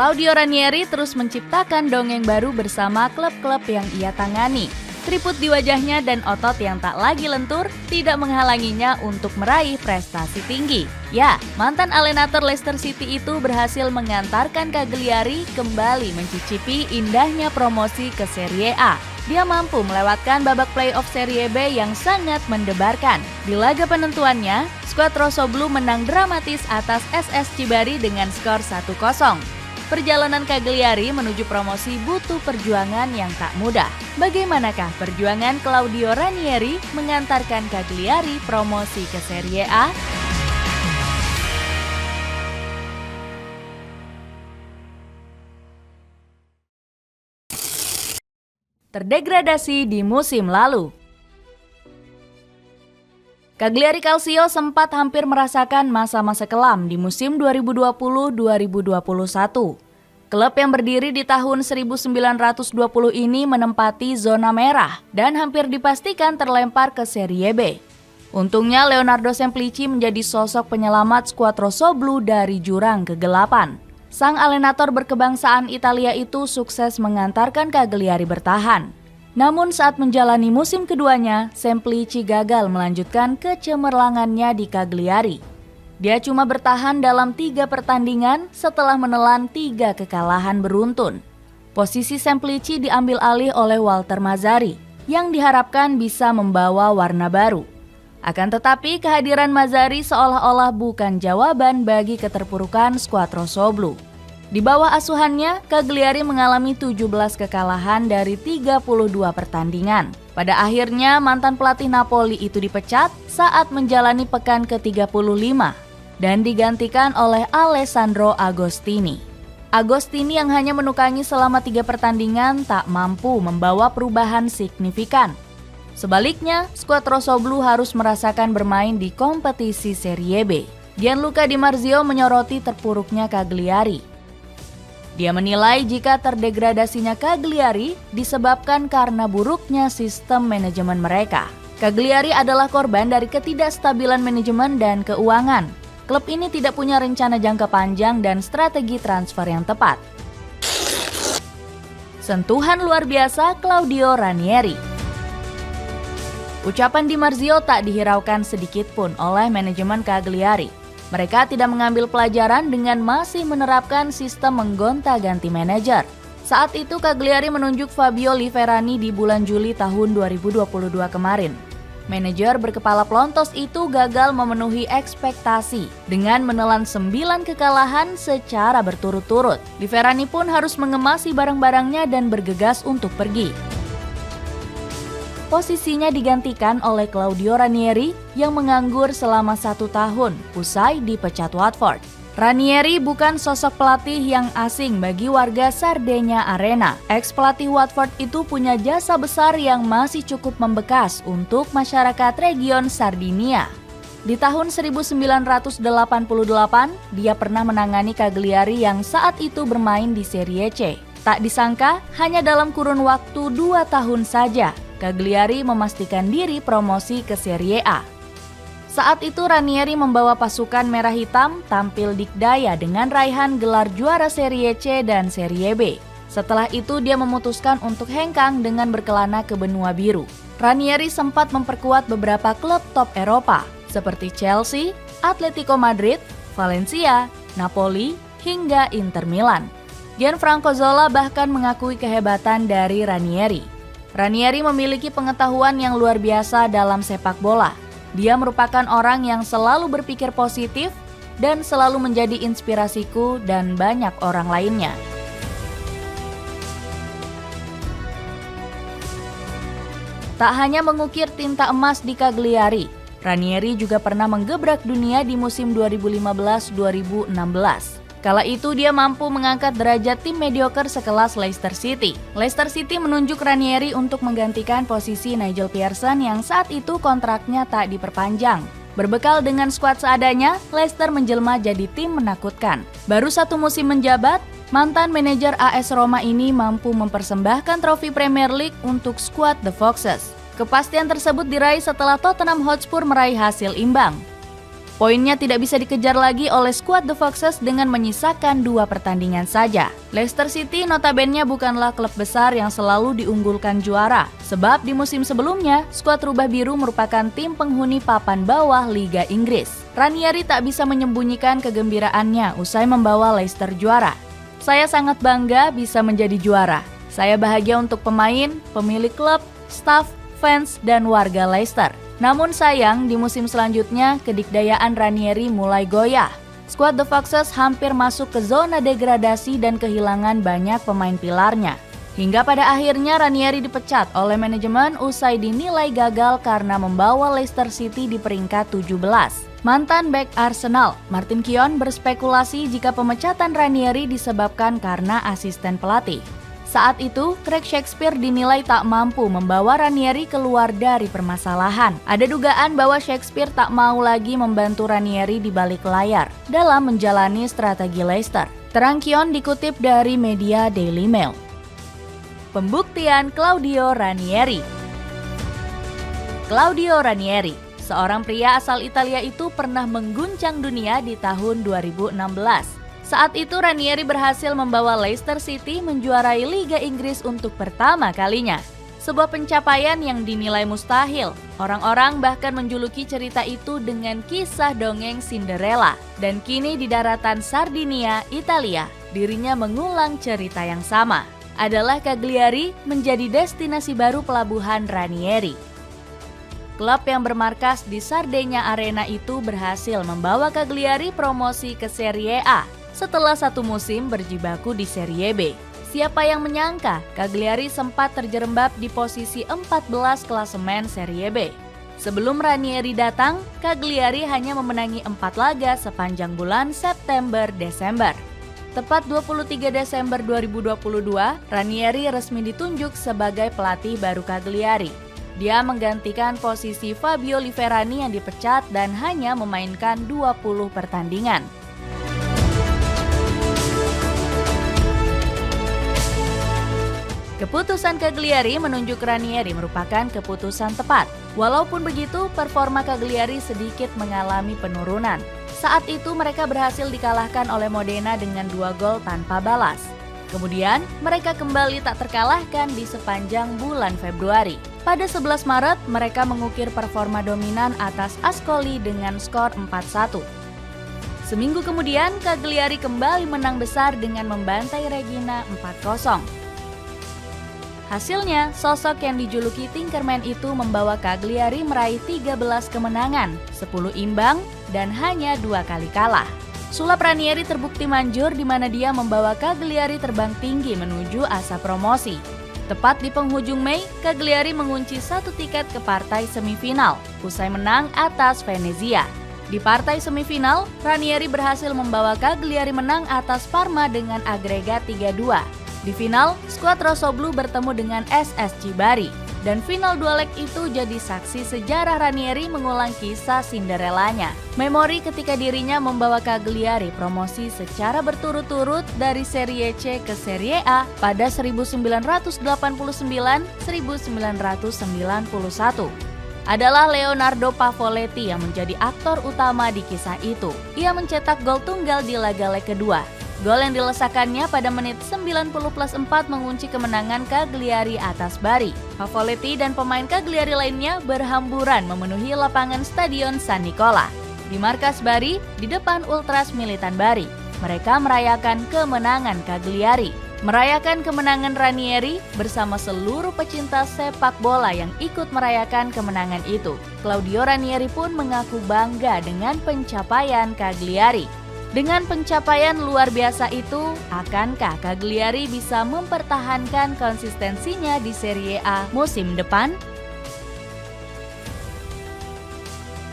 Claudio Ranieri terus menciptakan dongeng baru bersama klub-klub yang ia tangani. Keriput di wajahnya dan otot yang tak lagi lentur tidak menghalanginya untuk meraih prestasi tinggi. Ya, mantan alienator Leicester City itu berhasil mengantarkan Cagliari kembali mencicipi indahnya promosi ke Serie A. Dia mampu melewatkan babak playoff Serie B yang sangat mendebarkan. Di laga penentuannya, skuad Rossoblu menang dramatis atas SS Cibari dengan skor 1-0. Perjalanan Cagliari menuju promosi butuh perjuangan yang tak mudah. Bagaimanakah perjuangan Claudio Ranieri mengantarkan Cagliari promosi ke Serie A? Terdegradasi di musim lalu. Cagliari Calcio sempat hampir merasakan masa-masa kelam di musim 2020-2021. Klub yang berdiri di tahun 1920 ini menempati zona merah dan hampir dipastikan terlempar ke Serie B. Untungnya Leonardo Semplici menjadi sosok penyelamat skuad Rossoblu dari jurang kegelapan. Sang alienator berkebangsaan Italia itu sukses mengantarkan Cagliari bertahan. Namun saat menjalani musim keduanya, Semplici gagal melanjutkan kecemerlangannya di Cagliari. Dia cuma bertahan dalam 3 pertandingan setelah menelan 3 kekalahan beruntun. Posisi Semplici diambil alih oleh Walter Mazzarri, yang diharapkan bisa membawa warna baru. Akan tetapi kehadiran Mazzarri seolah-olah bukan jawaban bagi keterpurukan skuad Rossoblu. Di bawah asuhannya, Cagliari mengalami 17 kekalahan dari 32 pertandingan. Pada akhirnya, mantan pelatih Napoli itu dipecat saat menjalani pekan ke-35 dan digantikan oleh Alessandro Agostini. Agostini yang hanya menukangi selama 3 pertandingan tak mampu membawa perubahan signifikan. Sebaliknya, skuad Rossoblu harus merasakan bermain di kompetisi Serie B. Gianluca Di Marzio menyoroti terpuruknya Cagliari. Dia menilai jika terdegradasinya Cagliari disebabkan karena buruknya sistem manajemen mereka. Cagliari adalah korban dari ketidakstabilan manajemen dan keuangan. Klub ini tidak punya rencana jangka panjang dan strategi transfer yang tepat. Sentuhan luar biasa Claudio Ranieri. Ucapan Di Marzio tak dihiraukan sedikit pun oleh manajemen Cagliari. Mereka tidak mengambil pelajaran dengan masih menerapkan sistem menggonta-ganti manajer. Saat itu Cagliari menunjuk Fabio Liverani di bulan Juli tahun 2022 kemarin. Manajer berkepala pelontos itu gagal memenuhi ekspektasi dengan menelan 9 kekalahan secara berturut-turut. Liverani pun harus mengemasi barang-barangnya dan bergegas untuk pergi. Posisinya digantikan oleh Claudio Ranieri yang menganggur selama 1 tahun usai dipecat Watford. Ranieri bukan sosok pelatih yang asing bagi warga Sardegna Arena. Ex-pelatih Watford itu punya jasa besar yang masih cukup membekas untuk masyarakat region Sardinia. Di tahun 1988, dia pernah menangani Cagliari yang saat itu bermain di Serie C. Tak disangka, hanya dalam kurun waktu 2 tahun saja, Cagliari memastikan diri promosi ke Serie A. Saat itu Ranieri membawa pasukan merah hitam tampil dikdaya dengan raihan gelar juara Serie C dan Serie B. Setelah itu dia memutuskan untuk hengkang dengan berkelana ke benua biru. Ranieri sempat memperkuat beberapa klub top Eropa seperti Chelsea, Atletico Madrid, Valencia, Napoli, hingga Inter Milan. Gianfranco Zola bahkan mengakui kehebatan dari Ranieri. Ranieri memiliki pengetahuan yang luar biasa dalam sepak bola. Dia merupakan orang yang selalu berpikir positif dan selalu menjadi inspirasiku dan banyak orang lainnya. Tak hanya mengukir tinta emas di Cagliari, Ranieri juga pernah menggebrak dunia di musim 2015-2016. Kala itu dia mampu mengangkat derajat tim mediocre sekelas Leicester City. Leicester City menunjuk Ranieri untuk menggantikan posisi Nigel Pearson yang saat itu kontraknya tak diperpanjang. Berbekal dengan skuad seadanya, Leicester menjelma jadi tim menakutkan. Baru 1 musim menjabat, mantan manajer AS Roma ini mampu mempersembahkan trofi Premier League untuk skuad The Foxes. Kepastian tersebut diraih setelah Tottenham Hotspur meraih hasil imbang. Poinnya tidak bisa dikejar lagi oleh skuad The Foxes dengan menyisakan 2 pertandingan saja. Leicester City notabene bukanlah klub besar yang selalu diunggulkan juara, sebab di musim sebelumnya, skuad Rubah Biru merupakan tim penghuni papan bawah Liga Inggris. Ranieri tak bisa menyembunyikan kegembiraannya usai membawa Leicester juara. Saya sangat bangga bisa menjadi juara. Saya bahagia untuk pemain, pemilik klub, staf, fans, dan warga Leicester. Namun sayang, di musim selanjutnya, kedikdayaan Ranieri mulai goyah. Skuad The Foxes hampir masuk ke zona degradasi dan kehilangan banyak pemain pilarnya. Hingga pada akhirnya Ranieri dipecat oleh manajemen usai dinilai gagal karena membawa Leicester City di peringkat 17. Mantan bek Arsenal, Martin Keown berspekulasi jika pemecatan Ranieri disebabkan karena asisten pelatih. Saat itu, Craig Shakespeare dinilai tak mampu membawa Ranieri keluar dari permasalahan. Ada dugaan bahwa Shakespeare tak mau lagi membantu Ranieri di balik layar dalam menjalani strategi Leicester. Terang Keown dikutip dari media Daily Mail. Pembuktian Claudio Ranieri. Claudio Ranieri, seorang pria asal Italia itu pernah mengguncang dunia di tahun 2016. Saat itu Ranieri berhasil membawa Leicester City menjuarai Liga Inggris untuk pertama kalinya. Sebuah pencapaian yang dinilai mustahil. Orang-orang bahkan menjuluki cerita itu dengan kisah dongeng Cinderella. Dan kini di daratan Sardinia, Italia, dirinya mengulang cerita yang sama. Adalah Cagliari menjadi destinasi baru pelabuhan Ranieri. Klub yang bermarkas di Sardegna Arena itu berhasil membawa Cagliari promosi ke Serie A setelah 1 musim berjibaku di Serie B. Siapa yang menyangka Cagliari sempat terjerembab di posisi 14 klasemen Serie B. Sebelum Ranieri datang, Cagliari hanya memenangi 4 laga sepanjang bulan September-Desember. Tepat 23 Desember 2022, Ranieri resmi ditunjuk sebagai pelatih baru Cagliari. Dia menggantikan posisi Fabio Liverani yang dipecat dan hanya memainkan 20 pertandingan. Keputusan Cagliari menunjuk Ranieri merupakan keputusan tepat. Walaupun begitu, performa Cagliari sedikit mengalami penurunan. Saat itu mereka berhasil dikalahkan oleh Modena dengan 2 gol tanpa balas. Kemudian, mereka kembali tak terkalahkan di sepanjang bulan Februari. Pada 11 Maret, mereka mengukir performa dominan atas Ascoli dengan skor 4-1. Seminggu kemudian, Cagliari kembali menang besar dengan membantai Reggina 4-0. Hasilnya, sosok yang dijuluki Tinkerman itu membawa Cagliari meraih 13 kemenangan, 10 imbang, dan hanya 2 kali kalah. Sulap Ranieri terbukti manjur di mana dia membawa Cagliari terbang tinggi menuju asa promosi. Tepat di penghujung Mei, Cagliari mengunci 1 tiket ke partai semifinal, usai menang atas Venezia. Di partai semifinal, Ranieri berhasil membawa Cagliari menang atas Parma dengan agregat 3-2. Di final, skuad Rossoblu bertemu dengan SSC Bari. Dan final 2 leg itu jadi saksi sejarah Ranieri mengulang kisah Cinderellanya. Memori ketika dirinya membawa Cagliari promosi secara berturut-turut dari Serie C ke Serie A pada 1989-1991. Adalah Leonardo Pavoletti yang menjadi aktor utama di kisah itu. Ia mencetak gol tunggal di laga leg kedua. Gol yang dilesakannya pada menit 90+4 mengunci kemenangan Cagliari atas Bari. Pavoletti dan pemain Cagliari lainnya berhamburan memenuhi lapangan Stadion San Nicola. Di markas Bari, di depan Ultras Militan Bari, mereka merayakan kemenangan Cagliari. Merayakan kemenangan Ranieri bersama seluruh pecinta sepak bola yang ikut merayakan kemenangan itu. Claudio Ranieri pun mengaku bangga dengan pencapaian Cagliari. Dengan pencapaian luar biasa itu, akankah Cagliari bisa mempertahankan konsistensinya di Serie A musim depan?